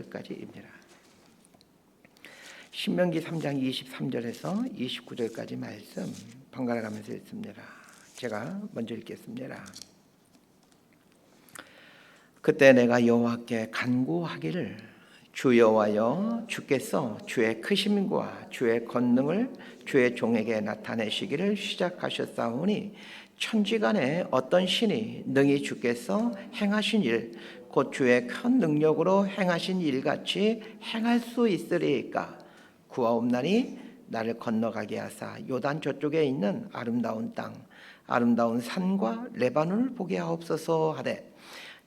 까지입니다. 신명기 3장 23절에서 29절까지 말씀 번갈아 가면서 읽습니다. 제가 먼저 읽겠습니다. 그때 내가 여호와께 간구하기를 주 여호와여 주께서 주의 크심과 주의 권능을 주의 종에게 나타내시기를 시작하셨사오니 천지간에 어떤 신이 능히 주께서 행하신 일 곧 주의 큰 능력으로 행하신 일같이 행할 수 있으리이까. 구하옵나니 나를 건너가게 하사 요단 저쪽에 있는 아름다운 땅 아름다운 산과 레바논을 보게 하옵소서 하되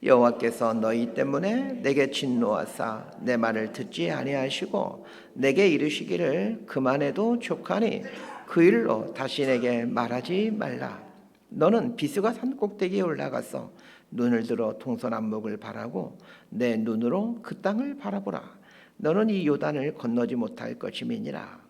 여호와께서 너희 때문에 내게 진노하사 내 말을 듣지 아니하시고 내게 이르시기를 그만해도 족하니 그 일로 다시 내게 말하지 말라. 너는 비스가 산 꼭대기에 올라가서 눈을 들어 동서남북을 바라고 내 눈으로 그 땅을 바라보라. 너는 이 요단을 건너지 못할 것임이니라.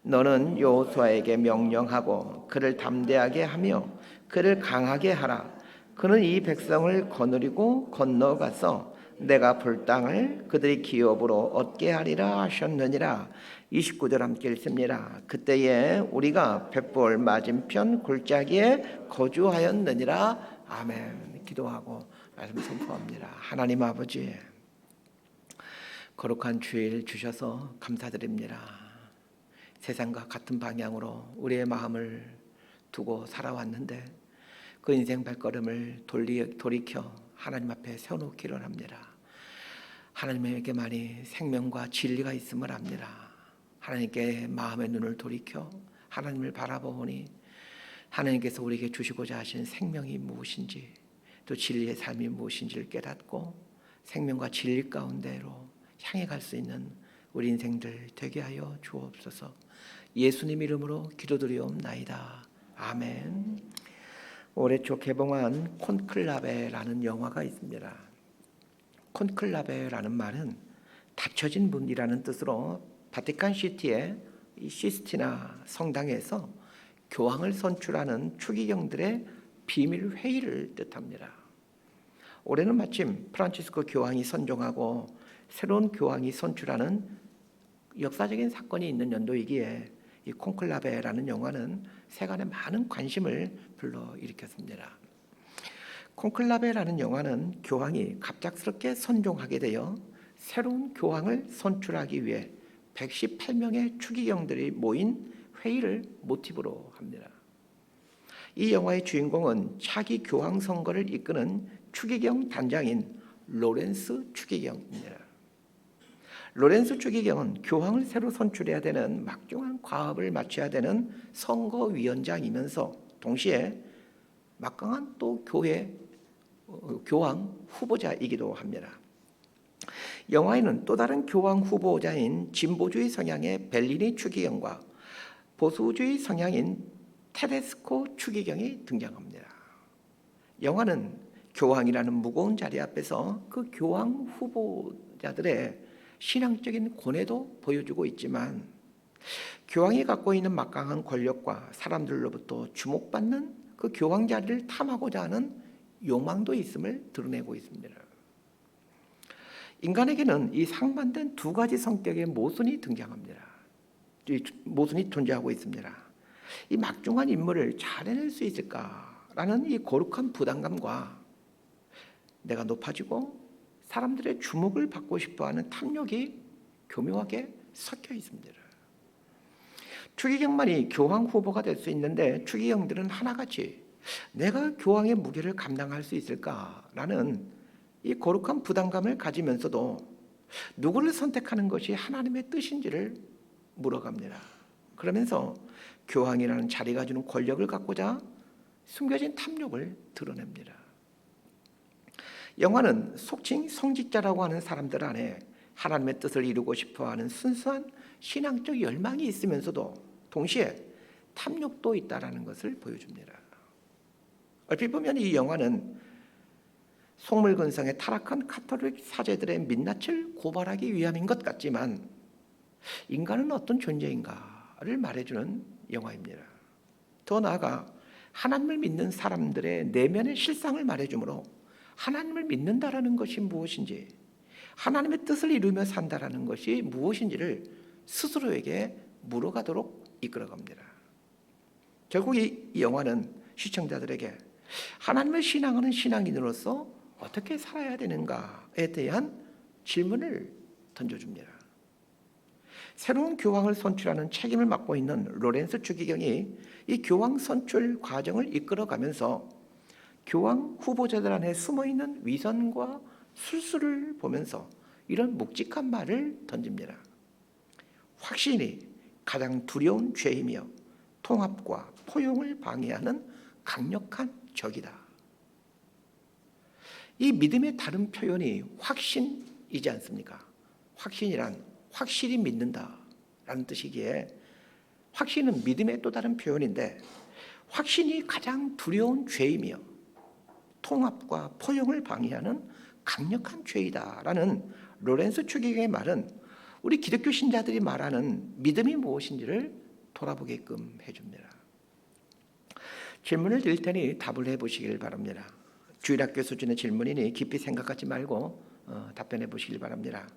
너는 여호수아에게 명령하고 그를 담대하게 하며 그를 강하게 하라. 그는 이 백성을 거느리고 건너가서 내가 볼 땅을 그들이 기업으로 얻게 하리라 하셨느니라. 29절 함께 읽습니다. 그때에 우리가 벳볼 맞은편 골짜기에 거주하였느니라. 아멘. 기도하고 말씀 선포합니다. 하나님 아버지, 거룩한 주일 주셔서 감사드립니다. 세상과 같은 방향으로 우리의 마음을 두고 살아왔는데 그 인생 발걸음을 돌이켜 하나님 앞에 세워놓기를 합니다. 하나님에게만이 생명과 진리가 있음을 압니다. 하나님께 마음의 눈을 돌이켜 하나님을 바라보니 하나님께서 우리에게 주시고자 하신 생명이 무엇인지 또 진리의 삶이 무엇인지를 깨닫고 생명과 진리 가운데로 향해 갈 수 있는 우리 인생들 되게 하여 주옵소서. 예수님 이름으로 기도드리옵나이다. 아멘. 올해 초 개봉한 콘클라베라는 영화가 있습니다. 콘클라베라는 말은 닫혀진 문이라는 뜻으로 바티칸 시티의 시스티나 성당에서 교황을 선출하는 추기경들의 비밀 회의를 뜻합니다. 올해는 마침 프란치스코 교황이 선종하고 새로운 교황이 선출하는 역사적인 사건이 있는 연도이기에 이 콘클라베라는 영화는 세간에 많은 관심을 불러일으켰습니다. 콘클라베라는 영화는 교황이 갑작스럽게 선종하게 되어 새로운 교황을 선출하기 위해 118명의 추기경들이 모인 회의를 모티브로 합니다. 이 영화의 주인공은 차기 교황 선거를 이끄는 추기경 단장인 로렌스 추기경입니다. 로렌스 추기경은 교황을 새로 선출해야 되는 막중한 과업을 마쳐야 되는 선거위원장이면서 동시에 막강한 또 교황 후보자이기도 합니다. 영화에는 또 다른 교황 후보자인 진보주의 성향의 벨리니 추기경과 보수주의 성향인 테데스코 추기경이 등장합니다. 영화는 교황이라는 무거운 자리 앞에서 그 교황 후보자들의 신앙적인 고뇌도 보여주고 있지만 교황이 갖고 있는 막강한 권력과 사람들로부터 주목받는 그 교황 자리를 탐하고자 하는 욕망도 있음을 드러내고 있습니다. 인간에게는 이 상반된 두 가지 성격의 모순이 등장합니다. 모순이 존재하고 있습니다. 이 막중한 임무를 잘 해낼 수 있을까라는 이 거룩한 부담감과 내가 높아지고 사람들의 주목을 받고 싶어하는 탐욕이 교묘하게 섞여 있습니다. 추기경만이 교황 후보가 될 수 있는데 추기경들은 하나같이 내가 교황의 무게를 감당할 수 있을까라는 이 거룩한 부담감을 가지면서도 누구를 선택하는 것이 하나님의 뜻인지를 물어갑니다. 그러면서 교황이라는 자리가 주는 권력을 갖고자 숨겨진 탐욕을 드러냅니다. 영화는 속칭 성직자라고 하는 사람들 안에 하나님의 뜻을 이루고 싶어하는 순수한 신앙적 열망이 있으면서도 동시에 탐욕도 있다라는 것을 보여줍니다. 얼핏 보면 이 영화는 속물근성의 타락한 카톨릭 사제들의 민낯을 고발하기 위함인 것 같지만 인간은 어떤 존재인가를 말해주는 영화입니다. 더 나아가 하나님을 믿는 사람들의 내면의 실상을 말해주므로 하나님을 믿는다라는 것이 무엇인지, 하나님의 뜻을 이루며 산다라는 것이 무엇인지를 스스로에게 물어가도록 이끌어갑니다. 결국 이 영화는 시청자들에게 하나님을 신앙하는 신앙인으로서 어떻게 살아야 되는가에 대한 질문을 던져줍니다. 새로운 교황을 선출하는 책임을 맡고 있는 로렌스 추기경이 이 교황 선출 과정을 이끌어가면서 교황 후보자들 안에 숨어있는 위선과 술수를 보면서 이런 묵직한 말을 던집니다. 확신이 가장 두려운 죄이며 통합과 포용을 방해하는 강력한 적이다. 이 믿음의 다른 표현이 확신이지 않습니까? 확신이란 확실히 믿는다라는 뜻이기에 확신은 믿음의 또 다른 표현인데 확신이 가장 두려운 죄이며 통합과 포용을 방해하는 강력한 죄이다라는 로렌스 추기경의 말은 우리 기독교 신자들이 말하는 믿음이 무엇인지를 돌아보게끔 해줍니다. 질문을 드릴 테니 답을 해보시길 바랍니다. 주일학교 수준의 질문이니 깊이 생각하지 말고 답변해 보시길 바랍니다.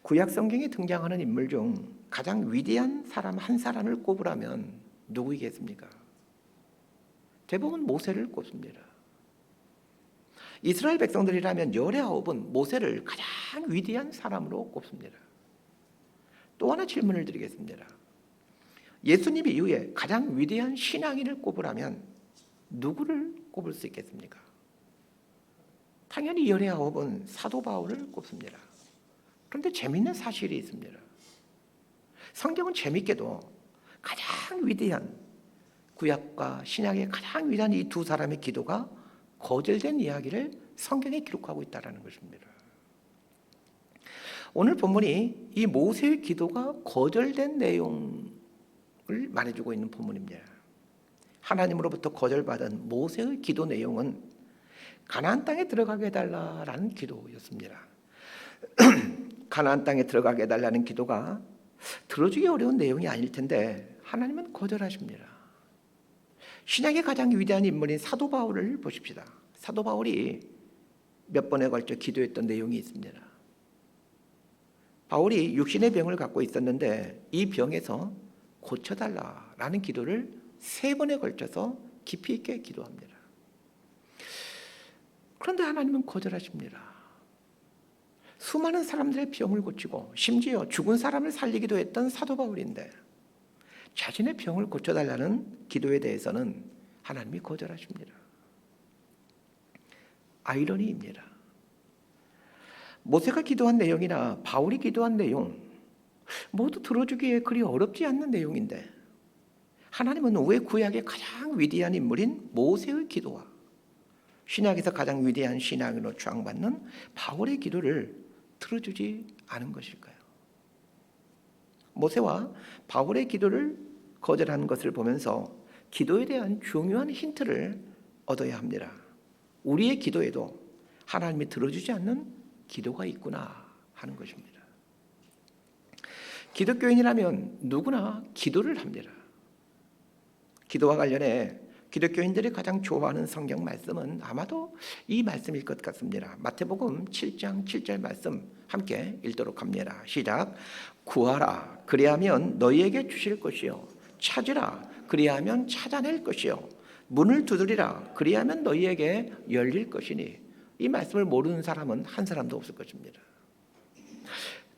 구약 성경에 등장하는 인물 중 가장 위대한 사람 한 사람을 꼽으라면 누구이겠습니까? 대부분 모세를 꼽습니다. 이스라엘 백성들이라면 열의 아홉은 모세를 가장 위대한 사람으로 꼽습니다. 또 하나 질문을 드리겠습니다. 예수님 이후에 가장 위대한 신앙인을 꼽으라면 누구를 꼽을 수 있겠습니까? 당연히 열의 아홉은 사도 바울을 꼽습니다. 그런데 재미있는 사실이 있습니다. 성경은 재미있게도 가장 위대한 구약과 신약의 가장 위대한 이 두 사람의 기도가 거절된 이야기를 성경에 기록하고 있다는 것입니다. 오늘 본문이 이 모세의 기도가 거절된 내용을 말해주고 있는 본문입니다. 하나님으로부터 거절받은 모세의 기도 내용은 가나안 땅에 들어가게 해달라는 기도였습니다. 가나안 땅에 들어가게 해달라는 기도가 들어주기 어려운 내용이 아닐 텐데 하나님은 거절하십니다. 신약의 가장 위대한 인물인 사도 바울을 보십시다. 사도 바울이 몇 번에 걸쳐 기도했던 내용이 있습니다. 바울이 육신의 병을 갖고 있었는데 이 병에서 고쳐달라라는 기도를 3번에 걸쳐서 깊이 있게 기도합니다. 그런데 하나님은 거절하십니다. 수많은 사람들의 병을 고치고 심지어 죽은 사람을 살리기도 했던 사도 바울인데 자신의 병을 고쳐달라는 기도에 대해서는 하나님이 거절하십니다. 아이러니입니다. 모세가 기도한 내용이나 바울이 기도한 내용 모두 들어주기에 그리 어렵지 않는 내용인데 하나님은 왜 구약의 가장 위대한 인물인 모세의 기도와 신약에서 가장 위대한 신앙으로 추앙받는 바울의 기도를 들어주지 않은 것일까요? 모세와 바울의 기도를 거절하는 것을 보면서 기도에 대한 중요한 힌트를 얻어야 합니다. 우리의 기도에도 하나님이 들어주지 않는 기도가 있구나 하는 것입니다. 기독교인이라면 누구나 기도를 합니다. 기도와 관련해 기독교인들이 가장 좋아하는 성경 말씀은 아마도 이 말씀일 것 같습니다. 마태복음 7장 7절 말씀 함께 읽도록 합니다. 시작. 구하라 그리하면 너희에게 주실 것이요 찾으라 그리하면 찾아낼 것이요 문을 두드리라 그리하면 너희에게 열릴 것이니 이 말씀을 모르는 사람은 한 사람도 없을 것입니다.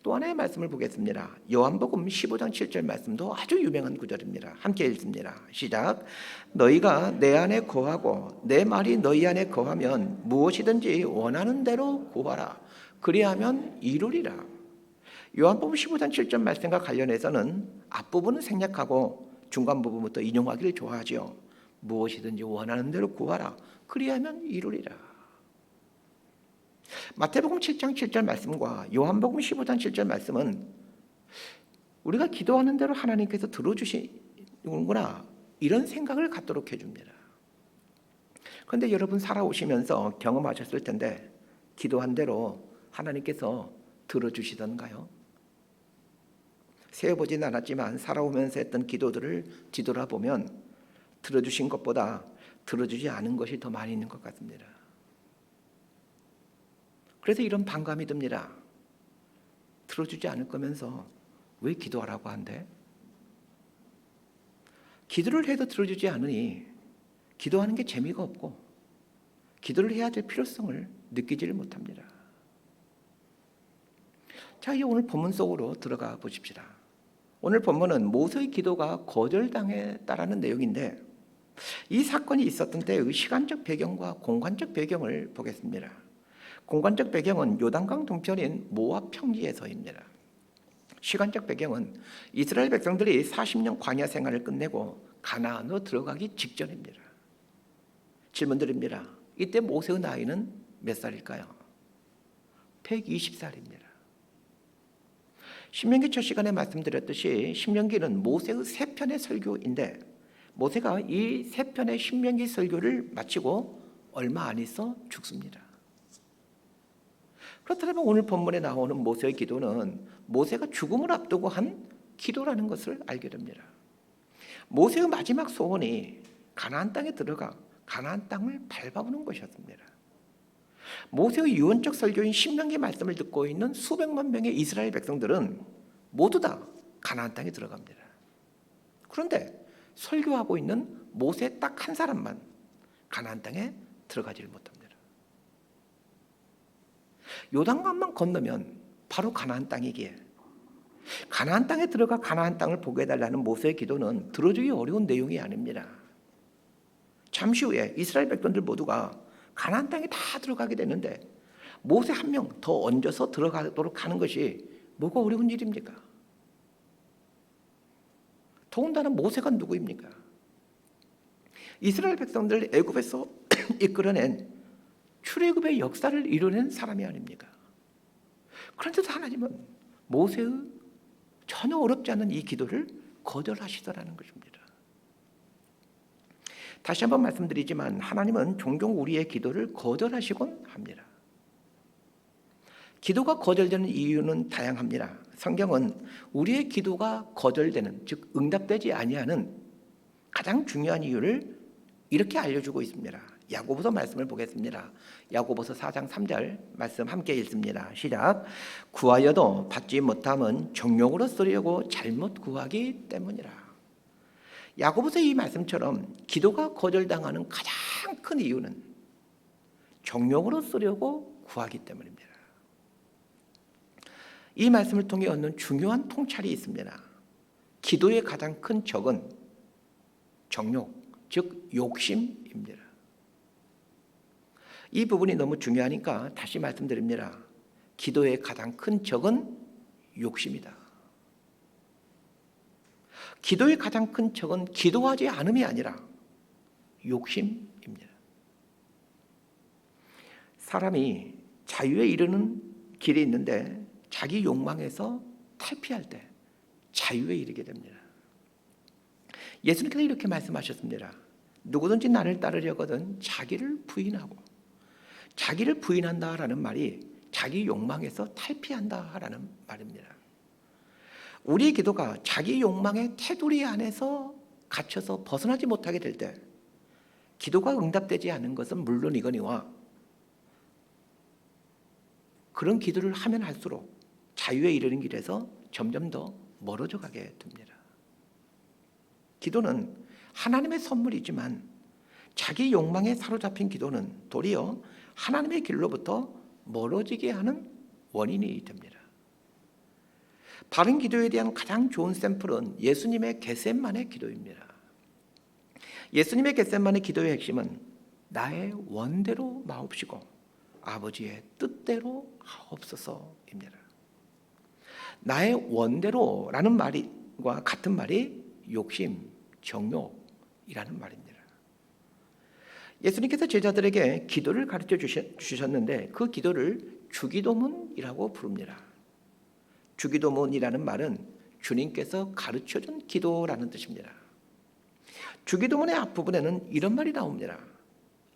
또 하나의 말씀을 보겠습니다. 요한복음 15장 7절 말씀도 아주 유명한 구절입니다. 함께 읽습니다. 시작. 너희가 내 안에 거하고 내 말이 너희 안에 거하면 무엇이든지 원하는 대로 구하라. 그리하면 이루리라. 요한복음 15장 7절 말씀과 관련해서는 앞부분은 생략하고 중간 부분부터 인용하기를 좋아하죠. 무엇이든지 원하는 대로 구하라. 그리하면 이루리라. 마태복음 7장 7절 말씀과 요한복음 15장 7절 말씀은 우리가 기도하는 대로 하나님께서 들어주시는구나 이런 생각을 갖도록 해줍니다. 그런데 여러분 살아오시면서 경험하셨을 텐데 기도한 대로 하나님께서 들어주시던가요? 세어보진 않았지만 살아오면서 했던 기도들을 뒤돌아보면 들어주신 것보다 들어주지 않은 것이 더 많이 있는 것 같습니다. 그래서 이런 반감이 듭니다. 들어주지 않을 거면서 왜 기도하라고 한대? 기도를 해도 들어주지 않으니 기도하는 게 재미가 없고 기도를 해야 될 필요성을 느끼지를 못합니다. 자, 이제 오늘 본문 속으로 들어가 보십시다. 오늘 본문은 모세의 기도가 거절당했다라는 내용인데, 이 사건이 있었던 때의 시간적 배경과 공간적 배경을 보겠습니다. 공간적 배경은 요단강 동편인 모압 평지에서입니다. 시간적 배경은 이스라엘 백성들이 40년 광야 생활을 끝내고 가나안으로 들어가기 직전입니다. 질문 드립니다. 이때 모세의 나이는 몇 살일까요? 120살입니다. 신명기 첫 시간에 말씀드렸듯이 신명기는 모세의 세 편의 설교인데, 모세가 이 세 편의 신명기 설교를 마치고 얼마 안 있어 죽습니다. 그렇다면 오늘 본문에 나오는 모세의 기도는 모세가 죽음을 앞두고 한 기도라는 것을 알게 됩니다. 모세의 마지막 소원이 가나안 땅에 들어가 가나안 땅을 밟아보는 것이었습니다. 모세의 유언적 설교인 신명기 말씀을 듣고 있는 수백만 명의 이스라엘 백성들은 모두 다 가나안 땅에 들어갑니다. 그런데 설교하고 있는 모세 딱 한 사람만 가나안 땅에 들어가지를 못합니다. 요단강만 건너면 바로 가나안 땅이기에 가나안 땅에 들어가 가나안 땅을 보게 해달라는 모세의 기도는 들어주기 어려운 내용이 아닙니다. 잠시 후에 이스라엘 백성들 모두가 가나안 땅에 다 들어가게 되는데 모세 한 명 더 얹어서 들어가도록 하는 것이 뭐가 어려운 일입니까? 더군다나 모세가 누구입니까? 이스라엘 백성들 애굽에서 이끌어낸 출애굽의 역사를 이뤄낸 사람이 아닙니까? 그런데도 하나님은 모세의 전혀 어렵지 않은 이 기도를 거절하시더라는 것입니다. 다시 한번 말씀드리지만 하나님은 종종 우리의 기도를 거절하시곤 합니다. 기도가 거절되는 이유는 다양합니다. 성경은 우리의 기도가 거절되는, 즉 응답되지 아니하는 가장 중요한 이유를 이렇게 알려주고 있습니다. 야고보서 말씀을 보겠습니다. 야고보서 4장 3절 말씀 함께 읽습니다. 시작. 구하여도 받지 못함은 정욕으로 쓰려고 잘못 구하기 때문이라. 야고보서 이 말씀처럼 기도가 거절당하는 가장 큰 이유는 정욕으로 쓰려고 구하기 때문입니다. 이 말씀을 통해 얻는 중요한 통찰이 있습니다. 기도의 가장 큰 적은 정욕, 즉 욕심입니다. 이 부분이 너무 중요하니까 다시 말씀드립니다. 기도의 가장 큰 적은 욕심이다. 기도의 가장 큰 적은 기도하지 않음이 아니라 욕심입니다. 사람이 자유에 이르는 길이 있는데 자기 욕망에서 탈피할 때 자유에 이르게 됩니다. 예수님께서 이렇게 말씀하셨습니다. 누구든지 나를 따르려거든 자기를 부인하고, 자기를 부인한다라는 말이 자기 욕망에서 탈피한다라는 말입니다. 우리의 기도가 자기 욕망의 테두리 안에서 갇혀서 벗어나지 못하게 될 때 기도가 응답되지 않은 것은 물론이거니와 그런 기도를 하면 할수록 자유에 이르는 길에서 점점 더 멀어져 가게 됩니다. 기도는 하나님의 선물이지만 자기 욕망에 사로잡힌 기도는 도리어 하나님의 길로부터 멀어지게 하는 원인이 됩니다. 바른 기도에 대한 가장 좋은 샘플은 예수님의 겟세마네 기도입니다. 예수님의 겟세마네 기도의 핵심은 나의 원대로 마옵시고 아버지의 뜻대로 하옵소서입니다. 나의 원대로라는 말과 같은 말이 욕심, 정욕이라는 말입니다. 예수님께서 제자들에게 기도를 가르쳐 주셨는데 그 기도를 주기도문이라고 부릅니다. 주기도문이라는 말은 주님께서 가르쳐준 기도라는 뜻입니다. 주기도문의 앞부분에는 이런 말이 나옵니다.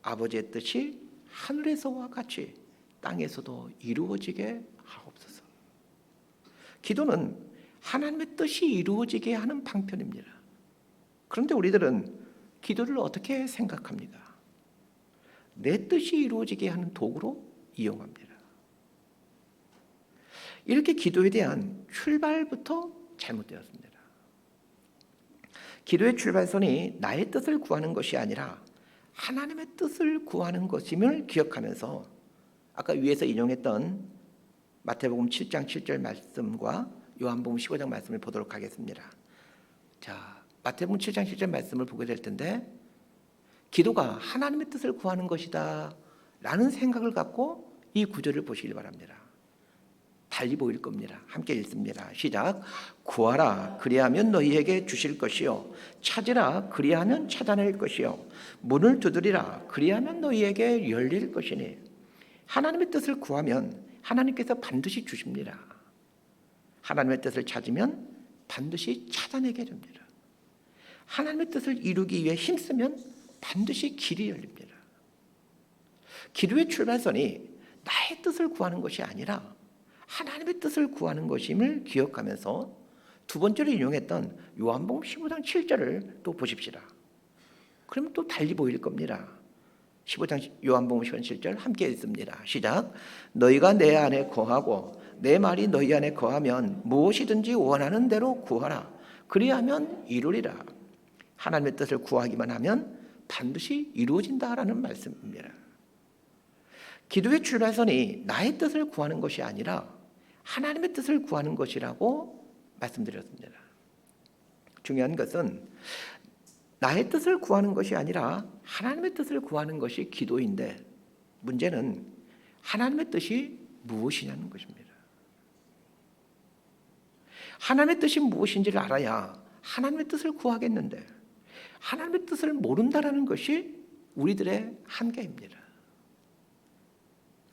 아버지의 뜻이 하늘에서와 같이 땅에서도 이루어지게 하옵소서. 기도는 하나님의 뜻이 이루어지게 하는 방편입니다. 그런데 우리들은 기도를 어떻게 생각합니까? 내 뜻이 이루어지게 하는 도구로 이용합니다. 이렇게 기도에 대한 출발부터 잘못되었습니다. 기도의 출발선이 나의 뜻을 구하는 것이 아니라 하나님의 뜻을 구하는 것임을 기억하면서 아까 위에서 인용했던 마태복음 7장 7절 말씀과 요한복음 15장 말씀을 보도록 하겠습니다. 자, 마태복음 7장 7절 말씀을 보게 될 텐데, 기도가 하나님의 뜻을 구하는 것이다 라는 생각을 갖고 이 구절을 보시길 바랍니다. 달리 보일 겁니다. 함께 읽습니다. 시작. 구하라 그리하면 너희에게 주실 것이요, 찾으라 그리하면 찾아낼 것이요, 문을 두드리라 그리하면 너희에게 열릴 것이니. 하나님의 뜻을 구하면 하나님께서 반드시 주십니다. 하나님의 뜻을 찾으면 반드시 찾아내게 됩니다. 하나님의 뜻을 이루기 위해 힘쓰면 반드시 길이 열립니다. 기도의 출발선이 나의 뜻을 구하는 것이 아니라 하나님의 뜻을 구하는 것임을 기억하면서 두 번째로 인용했던 요한복음 15장 7절을 또 보십시다. 그러면 또 달리 보일 겁니다. 15장 요한복음 15장 7절 함께 읽습니다. 시작. 너희가 내 안에 거하고 내 말이 너희 안에 거하면 무엇이든지 원하는 대로 구하라 그리하면 이루리라. 하나님의 뜻을 구하기만 하면 반드시 이루어진다라는 말씀입니다. 기도의 출발선이 나의 뜻을 구하는 것이 아니라 하나님의 뜻을 구하는 것이라고 말씀드렸습니다. 중요한 것은 나의 뜻을 구하는 것이 아니라 하나님의 뜻을 구하는 것이 기도인데, 문제는 하나님의 뜻이 무엇이냐는 것입니다. 하나님의 뜻이 무엇인지를 알아야 하나님의 뜻을 구하겠는데, 하나님의 뜻을 모른다는 것이 우리들의 한계입니다.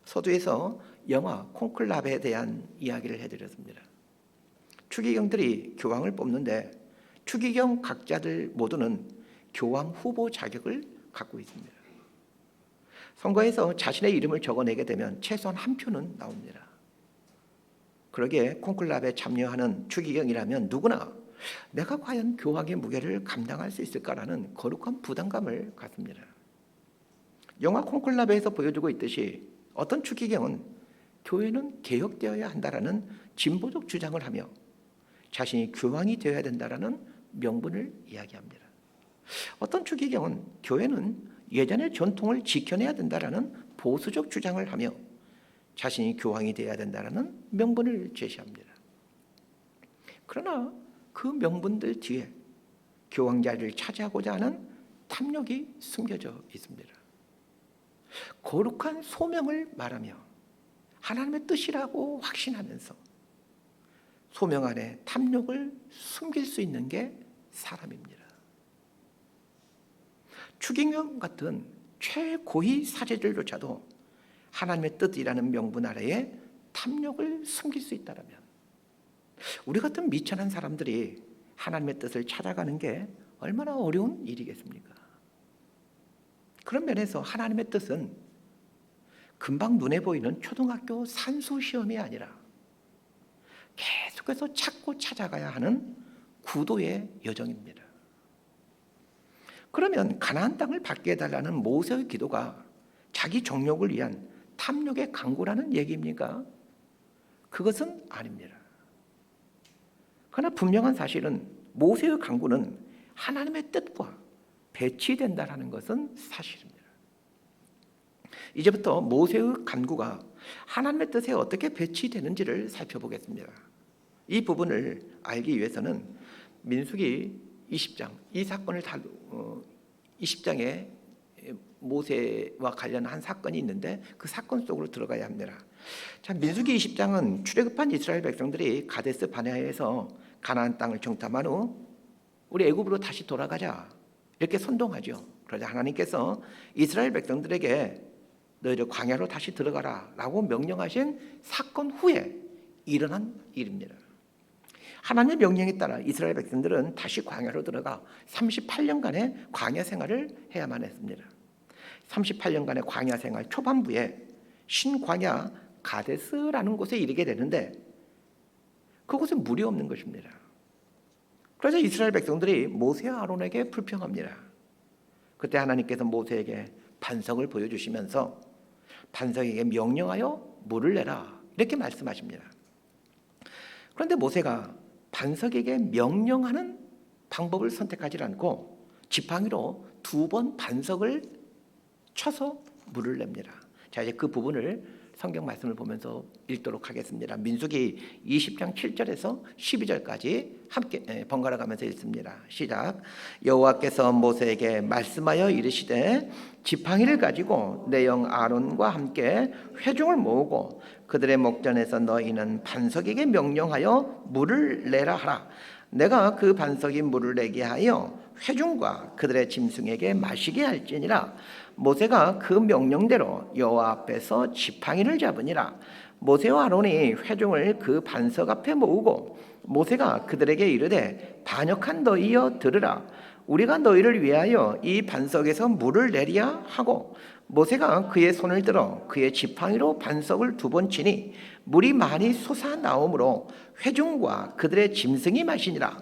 서두에서 영화 콘클라베에 대한 이야기를 해드렸습니다. 추기경들이 교황을 뽑는데 추기경 각자들 모두는 교황 후보 자격을 갖고 있습니다. 선거에서 자신의 이름을 적어내게 되면 최소한 한 표는 나옵니다. 그러기에 콘클라베에 참여하는 추기경이라면 누구나 내가 과연 교황의 무게를 감당할 수 있을까라는 거룩한 부담감을 갖습니다. 영화 콘클라베에서 보여주고 있듯이 어떤 추기경은 교회는 개혁되어야 한다라는 진보적 주장을 하며 자신이 교황이 되어야 된다라는 명분을 이야기합니다. 어떤 추기경은 교회는 예전의 전통을 지켜내야 된다라는 보수적 주장을 하며 자신이 교황이 되어야 된다라는 명분을 제시합니다. 그러나 그 명분들 뒤에 교황 자리를 차지하고자 하는 탐욕이 숨겨져 있습니다. 거룩한 소명을 말하며 하나님의 뜻이라고 확신하면서 소명 안에 탐욕을 숨길 수 있는 게 사람입니다. 추기경 같은 최고위 사제들조차도 하나님의 뜻이라는 명분 아래에 탐욕을 숨길 수 있다면 우리 같은 미천한 사람들이 하나님의 뜻을 찾아가는 게 얼마나 어려운 일이겠습니까? 그런 면에서 하나님의 뜻은 금방 눈에 보이는 초등학교 산수 시험이 아니라 계속해서 찾고 찾아가야 하는 구도의 여정입니다. 그러면 가나안 땅을 받게 해달라는 모세의 기도가 자기 정욕을 위한 탐욕의 강구라는 얘기입니까? 그것은 아닙니다. 그러나 분명한 사실은 모세의 강구는 하나님의 뜻과 배치된다는 것은 사실입니다. 이제부터 모세의 간구가 하나님의 뜻에 어떻게 배치되는지를 살펴보겠습니다. 이 부분을 알기 위해서는 민수기 20장, 이 사건을 20장에 모세와 관련한 사건이 있는데 그 사건 속으로 들어가야 합니다. 자, 민수기 20장은 출애굽한 이스라엘 백성들이 가데스 바네아에서 가나안 땅을 정탐한 후 우리 애굽으로 다시 돌아가자 이렇게 선동하죠. 그러자 하나님께서 이스라엘 백성들에게 너희들 광야로 다시 들어가라 라고 명령하신 사건 후에 일어난 일입니다. 하나님의 명령에 따라 이스라엘 백성들은 다시 광야로 들어가 38년간의 광야 생활을 해야만 했습니다. 38년간의 광야 생활 초반부에 신광야 가데스라는 곳에 이르게 되는데 그곳은 물이 없는 것입니다. 그래서 이스라엘 백성들이 모세와 아론에게 불평합니다. 그때 하나님께서 모세에게 반석을 보여주시면서 반석에게 명령하여 물을 내라 이렇게 말씀하십니다. 그런데 모세가 반석에게 명령하는 방법을 선택하지 않고 지팡이로 2번 반석을 쳐서 물을 냅니다. 자, 이제 그 부분을 성경 말씀을 보면서 읽도록 하겠습니다. 민수기 20장 7절에서 12절까지 함께 번갈아 가면서 읽습니다. 시작. 여호와께서 모세에게 말씀하여 이르시되 지팡이를 가지고 내 형 아론과 함께 회중을 모으고 그들의 목전에서 너희는 반석에게 명령하여 물을 내라 하라. 내가 그 반석이 물을 내게 하여 회중과 그들의 짐승에게 마시게 할지니라. 모세가 그 명령대로 여호와 앞에서 지팡이를 잡으니라. 모세와 아론이 회중을 그 반석 앞에 모으고 모세가 그들에게 이르되 반역한 너희여 들으라. 우리가 너희를 위하여 이 반석에서 물을 내리야 하고 모세가 그의 손을 들어 그의 지팡이로 반석을 2번 치니 물이 많이 솟아나오므로 회중과 그들의 짐승이 마시니라.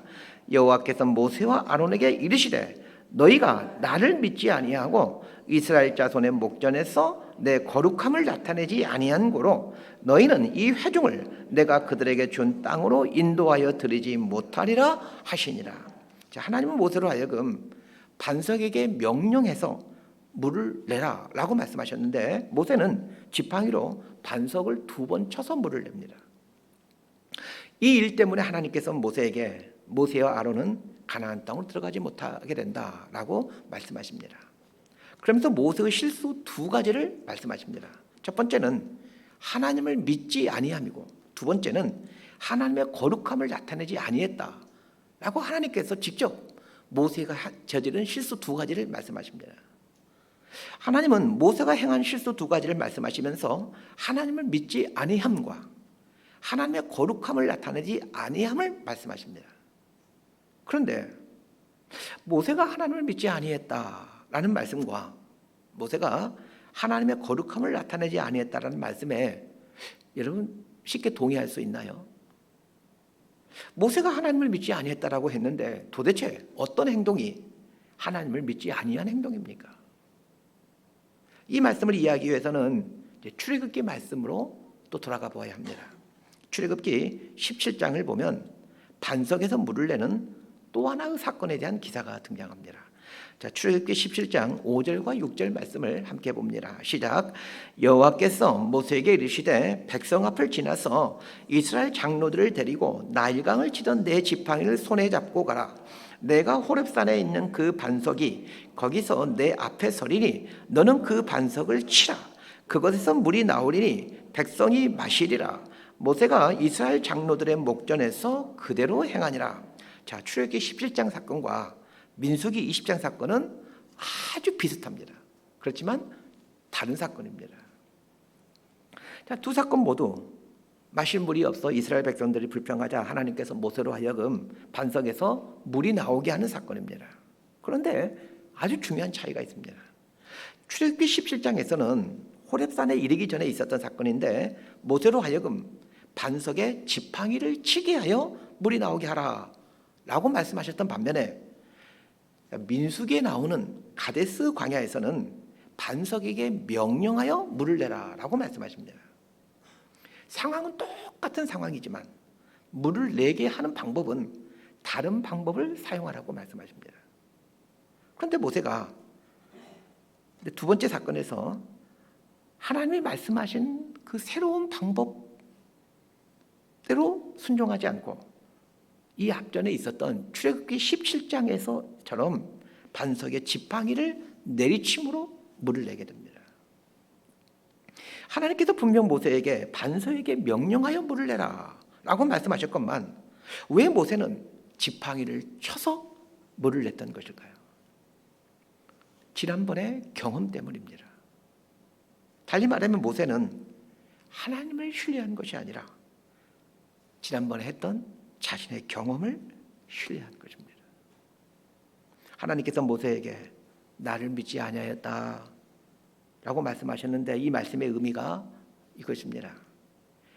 여호와께서 모세와 아론에게 이르시되 너희가 나를 믿지 아니하고 이스라엘 자손의 목전에서 내 거룩함을 나타내지 아니한 고로 너희는 이 회중을 내가 그들에게 준 땅으로 인도하여 드리지 못하리라 하시니라. 자, 하나님은 모세로 하여금 반석에게 명령해서 물을 내라 라고 말씀하셨는데 모세는 지팡이로 반석을 2번 쳐서 물을 냅니다. 이 일 때문에 하나님께서 모세에게 모세와 아론은 가나안 땅으로 들어가지 못하게 된다라고 말씀하십니다. 그러면서 모세의 실수 2가지를 말씀하십니다. 첫 번째는 하나님을 믿지 아니함이고 두 번째는 하나님의 거룩함을 나타내지 아니했다라고 하나님께서 직접 모세가 저지른 실수 2가지를 말씀하십니다. 하나님은 모세가 행한 실수 2가지를 말씀하시면서 하나님을 믿지 아니함과 하나님의 거룩함을 나타내지 아니함을 말씀하십니다. 그런데 모세가 하나님을 믿지 아니했다라는 말씀과 모세가 하나님의 거룩함을 나타내지 아니했다라는 말씀에 여러분 쉽게 동의할 수 있나요? 모세가 하나님을 믿지 아니했다라고 했는데 도대체 어떤 행동이 하나님을 믿지 아니한 행동입니까? 이 말씀을 이해하기 위해서는 출애굽기 말씀으로 또 돌아가 보아야 합니다. 출애굽기 17장을 보면 반석에서 물을 내는 또 하나의 사건에 대한 기사가 등장합니다. 자, 출애굽기 17장 5절과 6절 말씀을 함께 봅니다. 시작. 여호와께서 모세에게 이르시되 백성 앞을 지나서 이스라엘 장로들을 데리고 나일강을 치던 내 지팡이를 손에 잡고 가라. 내가 호렙산에 있는 그 반석이 거기서 내 앞에 서리니 너는 그 반석을 치라. 그것에서 물이 나오리니 백성이 마시리라. 모세가 이스라엘 장로들의 목전에서 그대로 행하니라. 자, 출애굽기 17장 사건과 민수기 20장 사건은 아주 비슷합니다. 그렇지만 다른 사건입니다. 자, 2 사건 모두 마실 물이 없어 이스라엘 백성들이 불평하자 하나님께서 모세로 하여금 반석에서 물이 나오게 하는 사건입니다. 그런데 아주 중요한 차이가 있습니다. 출애굽기 17장에서는 호렙산에 이르기 전에 있었던 사건인데 모세로 하여금 반석에 지팡이를 치게 하여 물이 나오게 하라 라고 말씀하셨던 반면에 민수기에 나오는 가데스 광야에서는 반석에게 명령하여 물을 내라 라고 말씀하십니다. 상황은 똑같은 상황이지만 물을 내게 하는 방법은 다른 방법을 사용하라고 말씀하십니다. 그런데 모세가 2번째 사건에서 하나님이 말씀하신 그 새로운 방법대로 순종하지 않고 이 앞전에 있었던 출애굽기 17장에서처럼 반석에 지팡이를 내리침으로 물을 내게 됩니다. 하나님께서 분명 모세에게 반석에게 명령하여 물을 내라 라고 말씀하셨건만 왜 모세는 지팡이를 쳐서 물을 냈던 것일까요? 지난번의 경험 때문입니다. 달리 말하면 모세는 하나님을 신뢰한 것이 아니라 지난번에 했던 자신의 경험을 신뢰한 것입니다. 하나님께서 모세에게 나를 믿지 아니하였다 라고 말씀하셨는데 이 말씀의 의미가 이것입니다.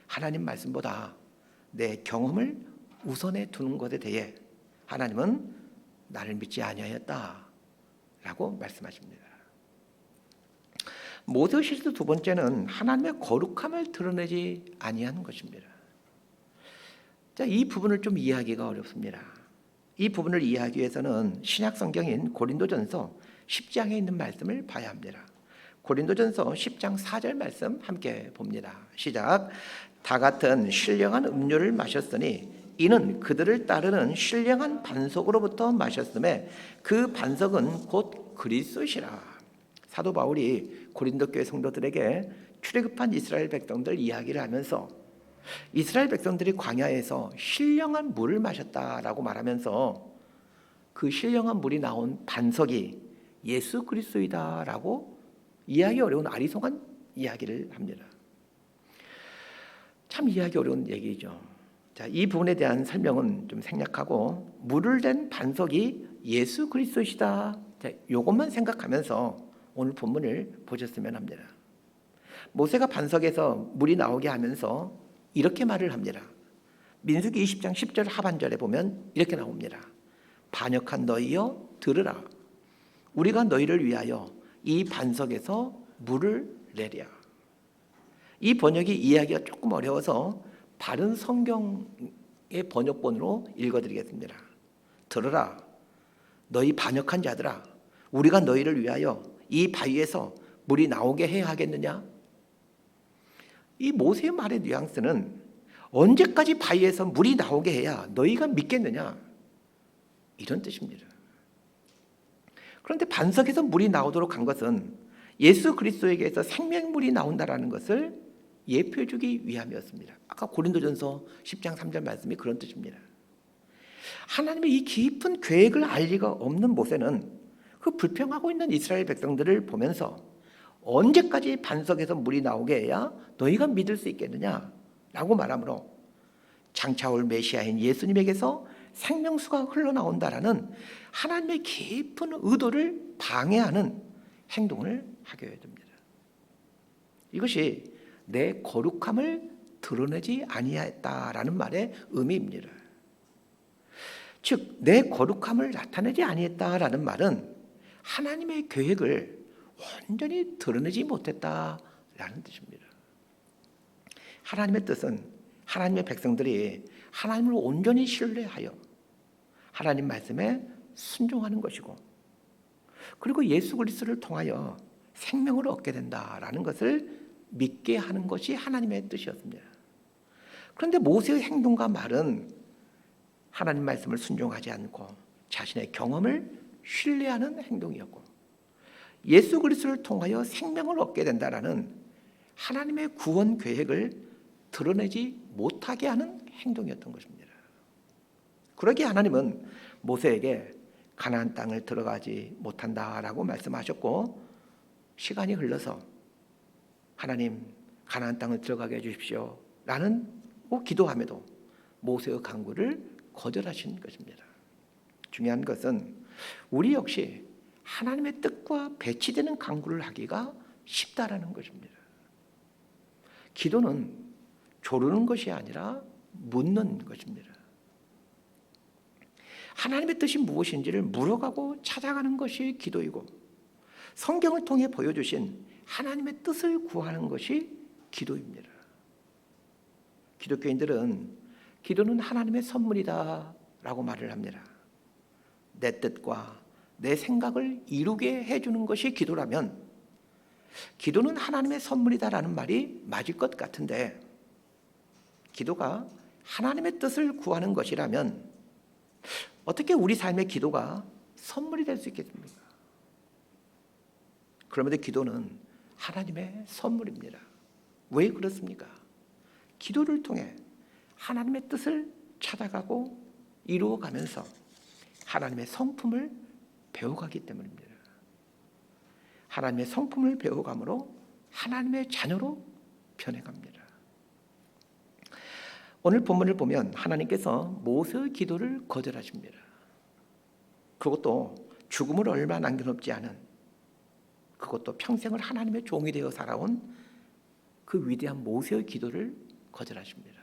하나님 말씀보다 내 경험을 우선에 두는 것에 대해 하나님은 나를 믿지 아니하였다 라고 말씀하십니다. 모세의 실수 2번째는 하나님의 거룩함을 드러내지 아니하는 것입니다. 자, 이 부분을 좀 이해하기가 어렵습니다. 이 부분을 이해하기 위해서는 신약 성경인 고린도전서 10장에 있는 말씀을 봐야 합니다. 고린도전서 10장 4절 말씀 함께 봅니다. 시작. 다 같은 신령한 음료를 마셨으니 이는 그들을 따르는 신령한 반석으로부터 마셨음에 그 반석은 곧 그리스도시라. 사도 바울이 고린도 교회 성도들에게 출애굽한 이스라엘 백성들 이야기를 하면서 이스라엘 백성들이 광야에서 신령한 물을 마셨다라고 말하면서 그 신령한 물이 나온 반석이 예수 그리스도이다라고 이해하기 어려운 아리송한 이야기를 합니다. 참 이해하기 어려운 얘기죠. 자, 이 부분에 대한 설명은 좀 생략하고 물을 댄 반석이 예수 그리스도시다. 자, 이것만 생각하면서 오늘 본문을 보셨으면 합니다. 모세가 반석에서 물이 나오게 하면서 이렇게 말을 합니다. 민수기 20장 10절 하반절에 보면 이렇게 나옵니다. 반역한 너희여 들으라. 우리가 너희를 위하여 이 반석에서 물을 내랴. 이 번역이 이해하기가 조금 어려워서 바른 성경의 번역본으로 읽어드리겠습니다. 들으라. 너희 반역한 자들아. 우리가 너희를 위하여 이 바위에서 물이 나오게 해야 하겠느냐? 이 모세의 말의 뉘앙스는 언제까지 바위에서 물이 나오게 해야 너희가 믿겠느냐? 이런 뜻입니다. 그런데 반석에서 물이 나오도록 한 것은 예수 그리스도에게서 생명물이 나온다라는 것을 예표해 주기 위함이었습니다. 아까 고린도전서 10장 3절 말씀이 그런 뜻입니다. 하나님의 이 깊은 계획을 알 리가 없는 모세는 그 불평하고 있는 이스라엘 백성들을 보면서 언제까지 반석에서 물이 나오게 해야 너희가 믿을 수 있겠느냐라고 말하므로 장차올 메시아인 예수님에게서 생명수가 흘러나온다라는 하나님의 깊은 의도를 방해하는 행동을 하게 됩니다. 이것이 내 거룩함을 드러내지 아니했다라는 말의 의미입니다. 즉, 내 거룩함을 나타내지 아니했다라는 말은 하나님의 계획을 온전히 드러내지 못했다라는 뜻입니다. 하나님의 뜻은 하나님의 백성들이 하나님을 온전히 신뢰하여 하나님 말씀에 순종하는 것이고, 그리고 예수 그리스도를 통하여 생명을 얻게 된다라는 것을 믿게 하는 것이 하나님의 뜻이었습니다. 그런데 모세의 행동과 말은 하나님 말씀을 순종하지 않고 자신의 경험을 신뢰하는 행동이었고, 예수 그리스도를 통하여 생명을 얻게 된다라는 하나님의 구원 계획을 드러내지 못하게 하는 행동이었던 것입니다. 그러기에 하나님은 모세에게 가나안 땅을 들어가지 못한다라고 말씀하셨고, 시간이 흘러서 하나님 가나안 땅을 들어가게 해주십시오 라는 기도함에도 모세의 간구를 거절하신 것입니다. 중요한 것은 우리 역시 하나님의 뜻과 배치되는 간구를 하기가 쉽다라는 것입니다. 기도는 조르는 것이 아니라 묻는 것입니다. 하나님의 뜻이 무엇인지를 물어가고 찾아가는 것이 기도이고, 성경을 통해 보여주신 하나님의 뜻을 구하는 것이 기도입니다. 기독교인들은 기도는 하나님의 선물이다 라고 말을 합니다. 내 뜻과 내 생각을 이루게 해주는 것이 기도라면 기도는 하나님의 선물이다라는 말이 맞을 것 같은데, 기도가 하나님의 뜻을 구하는 것이라면 어떻게 우리 삶의 기도가 선물이 될 수 있겠습니까? 그런데 기도는 하나님의 선물입니다. 왜 그렇습니까? 기도를 통해 하나님의 뜻을 찾아가고 이루어가면서 하나님의 성품을 배워가기 때문입니다. 하나님의 성품을 배워감으로 하나님의 자녀로 변해갑니다. 오늘 본문을 보면 하나님께서 모세의 기도를 거절하십니다. 그것도 죽음을 얼마 남겨놓지 않은, 그것도 평생을 하나님의 종이 되어 살아온 그 위대한 모세의 기도를 거절하십니다.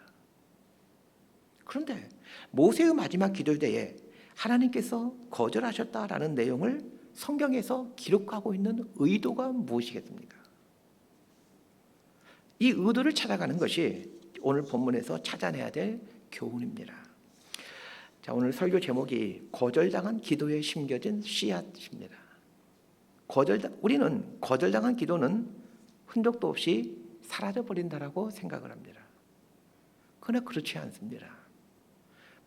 그런데 모세의 마지막 기도대에 하나님께서 거절하셨다라는 내용을 성경에서 기록하고 있는 의도가 무엇이겠습니까? 이 의도를 찾아가는 것이 오늘 본문에서 찾아내야 될 교훈입니다. 자, 오늘 설교 제목이 거절당한 기도에 심겨진 씨앗입니다. 우리는 거절당한 기도는 흔적도 없이 사라져버린다라고 생각을 합니다. 그러나 그렇지 않습니다.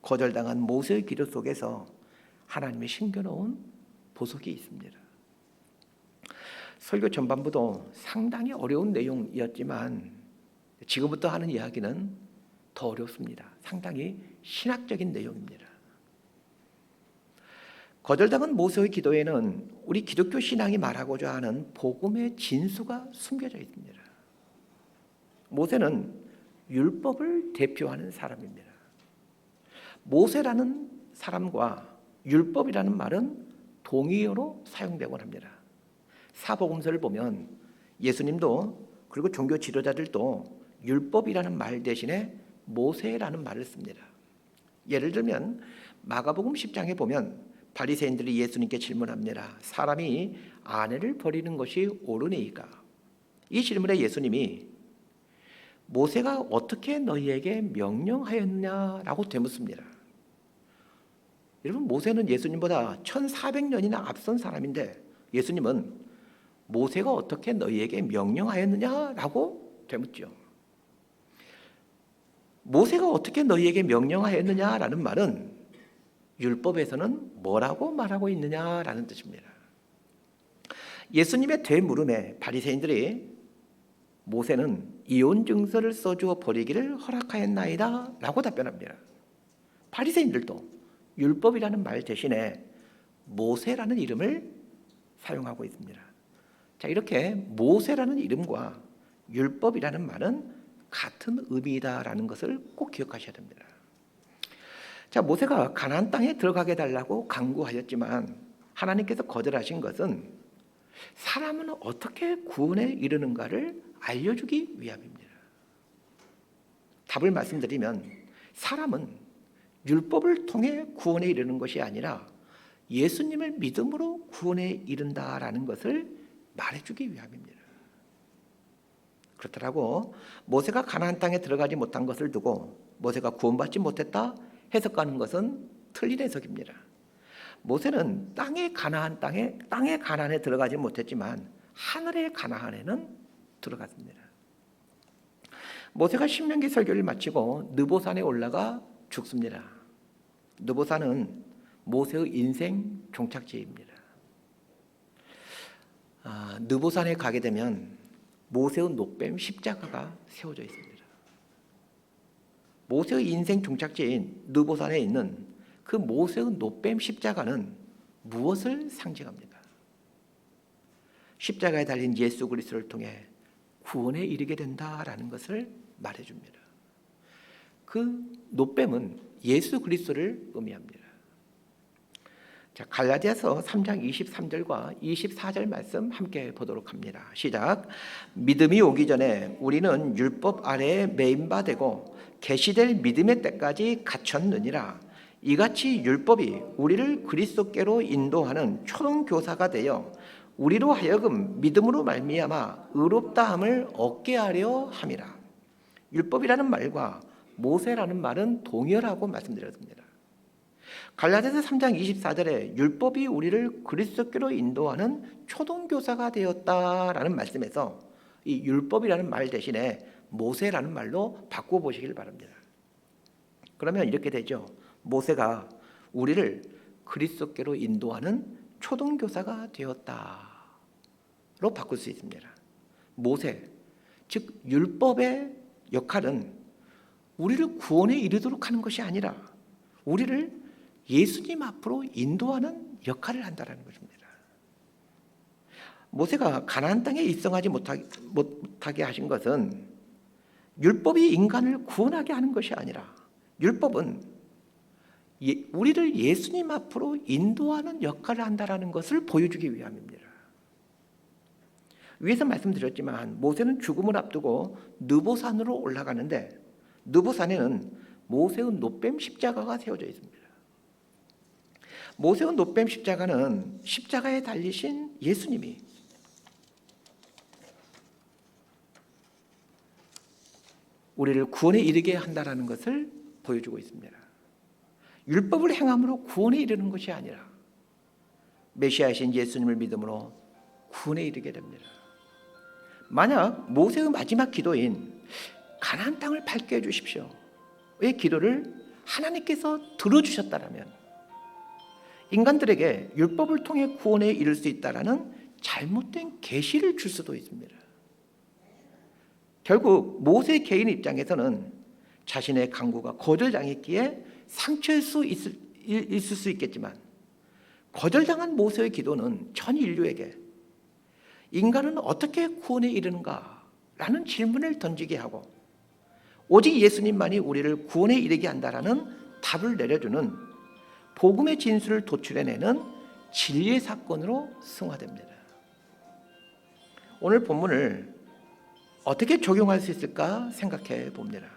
거절당한 모세의 기도 속에서 하나님이 심겨놓은 보석이 있습니다. 설교 전반부도 상당히 어려운 내용이었지만 지금부터 하는 이야기는 더 어렵습니다. 상당히 신학적인 내용입니다. 거절당한 모세의 기도에는 우리 기독교 신앙이 말하고자 하는 복음의 진수가 숨겨져 있습니다. 모세는 율법을 대표하는 사람입니다. 모세라는 사람과 율법이라는 말은 동의어로 사용되곤 합니다. 사복음서를 보면 예수님도 그리고 종교 지도자들도 율법이라는 말 대신에 모세라는 말을 씁니다. 예를 들면 마가복음 10장에 보면 바리새인들이 예수님께 질문합니다. 사람이 아내를 버리는 것이 옳으니까? 이 질문에 예수님이 모세가 어떻게 너희에게 명령하였냐라고 되묻습니다. 여러분, 모세는 예수님보다 1400년이나 앞선 사람인데 예수님은 모세가 어떻게 너희에게 명령하였느냐라고 되묻죠. 모세가 어떻게 너희에게 명령하였느냐라는 말은 율법에서는 뭐라고 말하고 있느냐라는 뜻입니다. 예수님의 되물음에 바리새인들이 모세는 이혼 증서를 써주어 버리기를 허락하였나이다 라고 답변합니다. 바리새인들도 율법이라는 말 대신에 모세라는 이름을 사용하고 있습니다. 자, 이렇게 모세라는 이름과 율법이라는 말은 같은 의미이다라는 것을 꼭 기억하셔야 됩니다. 자, 모세가 가나안 땅에 들어가게 달라고 간구하였지만 하나님께서 거절하신 것은 사람은 어떻게 구원에 이르는가를 알려주기 위함입니다. 답을 말씀드리면 사람은 율법을 통해 구원에 이르는 것이 아니라 예수님을 믿음으로 구원에 이른다라는 것을 말해주기 위함입니다. 그렇더라고 모세가 가나안 땅에 들어가지 못한 것을 두고 모세가 구원받지 못했다 해석하는 것은 틀린 해석입니다. 모세는 땅의 가나안에 들어가지 못했지만 하늘의 가나안에는 들어갔습니다. 모세가 신명기 설교를 마치고 느보산에 올라가 죽습니다. 느보산은 모세의 인생 종착지입니다. 느보산에 가게 되면 모세의 노뱀 십자가가 세워져 있습니다. 모세의 인생 종착지인 느보산에 있는 그 모세의 노뱀 십자가는 무엇을 상징합니까? 십자가에 달린 예수 그리스도를 통해 구원에 이르게 된다라는 것을 말해줍니다. 그 노뱀은 예수 그리스도를 의미합니다. 자, 갈라디아서 3장 23절과 24절 말씀 함께 보도록 합니다. 시작. 믿음이 오기 전에 우리는 율법 아래에 매인 바 되고 계시될 믿음의 때까지 갇혔느니라. 이같이 율법이 우리를 그리스도께로 인도하는 초등교사가 되어 우리로 하여금 믿음으로 말미암아 의롭다함을 얻게 하려 함이라. 율법이라는 말과 모세라는 말은 동일하고 말씀드렸습니다. 갈라디아서 3장 24절에 율법이 우리를 그리스도께로 인도하는 초등교사가 되었다라는 말씀에서 이 율법이라는 말 대신에 모세라는 말로 바꿔보시길 바랍니다. 그러면 이렇게 되죠. 모세가 우리를 그리스도께로 인도하는 초등교사가 되었다로 바꿀 수 있습니다. 모세, 즉 율법의 역할은 우리를 구원에 이르도록 하는 것이 아니라 우리를 예수님 앞으로 인도하는 역할을 한다는 것입니다. 모세가 가나안 땅에 입성하지 못하게 하신 것은 율법이 인간을 구원하게 하는 것이 아니라 율법은 우리를 예수님 앞으로 인도하는 역할을 한다는 것을 보여주기 위함입니다. 위에서 말씀드렸지만 모세는 죽음을 앞두고 느보산으로 올라가는데 느보산에는 모세의 노뱀 십자가가 세워져 있습니다. 모세의 노뱀 십자가는 십자가에 달리신 예수님이 우리를 구원에 이르게 한다는 것을 보여주고 있습니다. 율법을 행함으로 구원에 이르는 것이 아니라 메시아이신 예수님을 믿음으로 구원에 이르게 됩니다. 만약 모세의 마지막 기도인 가나안 땅을 밟게 해주십시오 의 기도를 하나님께서 들어주셨다면 인간들에게 율법을 통해 구원에 이를 수 있다라는 잘못된 계시를 줄 수도 있습니다. 결국 모세 개인 입장에서는 자신의 강구가 거절당했기에 상처일 수 있을 수 있겠지만 거절당한 모세의 기도는 전 인류에게 인간은 어떻게 구원에 이르는가 라는 질문을 던지게 하고 오직 예수님만이 우리를 구원에 이르게 한다라는 답을 내려주는 복음의 진술을 도출해내는 진리의 사건으로 승화됩니다. 오늘 본문을 어떻게 적용할 수 있을까 생각해 봅니다.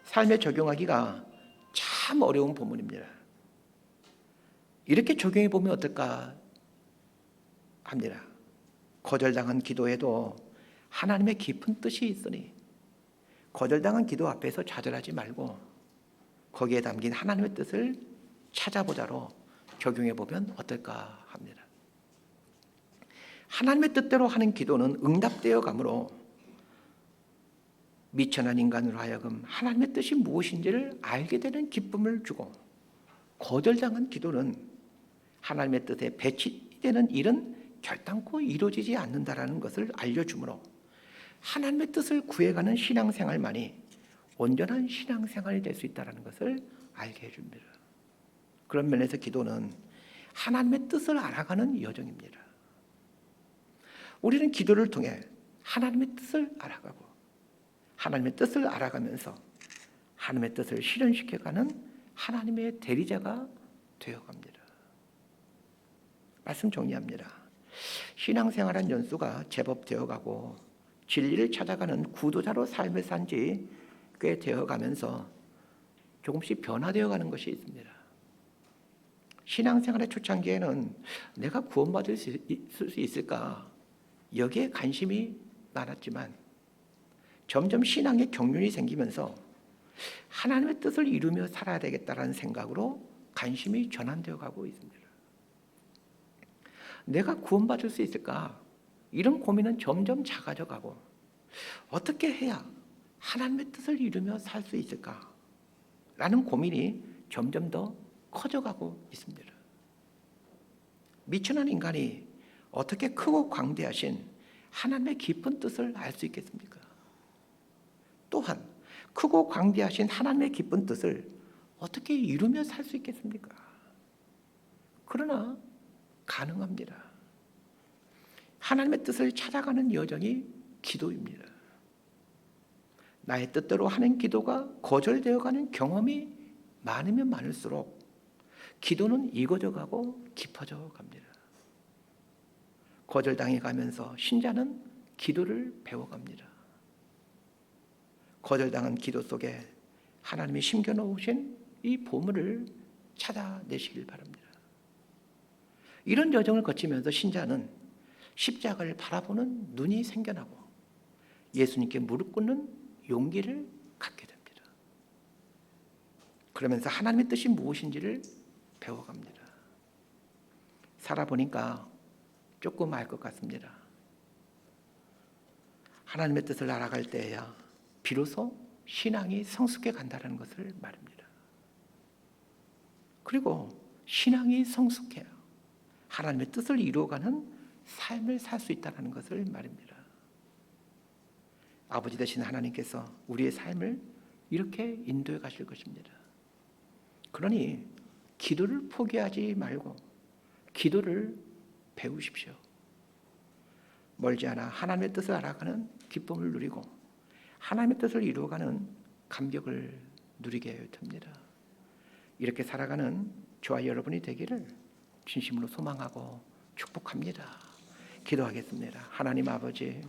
삶에 적용하기가 참 어려운 본문입니다. 이렇게 적용해 보면 어떨까 합니다. 거절당한 기도에도 하나님의 깊은 뜻이 있으니 거절당한 기도 앞에서 좌절하지 말고 거기에 담긴 하나님의 뜻을 찾아보자로 적용해 보면 어떨까 합니다. 하나님의 뜻대로 하는 기도는 응답되어 가므로 미천한 인간으로 하여금 하나님의 뜻이 무엇인지를 알게 되는 기쁨을 주고 거절당한 기도는 하나님의 뜻에 배치되는 일은 결단코 이루어지지 않는다라는 것을 알려주므로 하나님의 뜻을 구해가는 신앙생활만이 온전한 신앙생활이 될 수 있다는 것을 알게 해줍니다. 그런 면에서 기도는 하나님의 뜻을 알아가는 여정입니다. 우리는 기도를 통해 하나님의 뜻을 알아가고 하나님의 뜻을 알아가면서 하나님의 뜻을 실현시켜가는 하나님의 대리자가 되어갑니다. 말씀 정리합니다. 신앙생활한 연수가 제법 되어가고 진리를 찾아가는 구도자로 삶을 산 지 꽤 되어가면서 조금씩 변화되어가는 것이 있습니다. 신앙생활의 초창기에는 내가 구원받을 수 있을까 여기에 관심이 많았지만 점점 신앙의 경륜이 생기면서 하나님의 뜻을 이루며 살아야 되겠다는 생각으로 관심이 전환되어 가고 있습니다. 내가 구원받을 수 있을까? 이런 고민은 점점 작아져 가고 어떻게 해야 하나님의 뜻을 이루며 살 수 있을까? 라는 고민이 점점 더 커져가고 있습니다. 미천한 인간이 어떻게 크고 광대하신 하나님의 깊은 뜻을 알 수 있겠습니까? 또한 크고 광대하신 하나님의 깊은 뜻을 어떻게 이루며 살 수 있겠습니까? 그러나 가능합니다. 하나님의 뜻을 찾아가는 여정이 기도입니다. 나의 뜻대로 하는 기도가 거절되어가는 경험이 많으면 많을수록 기도는 익어져 가고 깊어져 갑니다. 거절당해 가면서 신자는 기도를 배워갑니다. 거절당한 기도 속에 하나님이 심겨놓으신 이 보물을 찾아내시길 바랍니다. 이런 여정을 거치면서 신자는 십자가를 바라보는 눈이 생겨나고 예수님께 무릎 꿇는 용기를 갖게 됩니다. 그러면서 하나님의 뜻이 무엇인지를 배워갑니다. 살아보니까 조금 알 것 같습니다. 하나님의 뜻을 알아갈 때에야 비로소 신앙이 성숙해 간다는 것을 말합니다. 그리고 신앙이 성숙해야 하나님의 뜻을 이루어가는 삶을 살 수 있다는 것을 말입니다. 아버지 되신 하나님께서 우리의 삶을 이렇게 인도해 가실 것입니다. 그러니 기도를 포기하지 말고 기도를 배우십시오. 멀지 않아 하나님의 뜻을 알아가는 기쁨을 누리고 하나님의 뜻을 이루어가는 감격을 누리게 됩니다. 이렇게 살아가는 저와 여러분이 되기를 진심으로 소망하고 축복합니다. 기도하겠습니다. 하나님 아버지,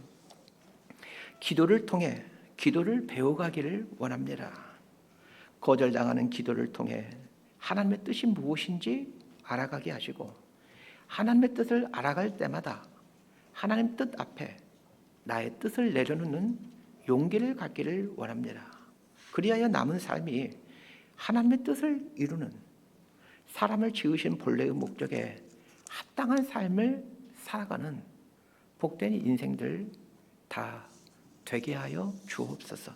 기도를 통해 기도를 배워가기를 원합니다. 거절당하는 기도를 통해 하나님의 뜻이 무엇인지 알아가게 하시고 하나님의 뜻을 알아갈 때마다 하나님 뜻 앞에 나의 뜻을 내려놓는 용기를 갖기를 원합니다. 그리하여 남은 삶이 하나님의 뜻을 이루는, 사람을 지으신 본래의 목적에 합당한 삶을 살아가는 복된 인생들 다 되게 하여 주옵소서.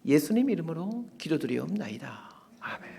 예수님 이름으로 기도드리옵나이다. 아멘.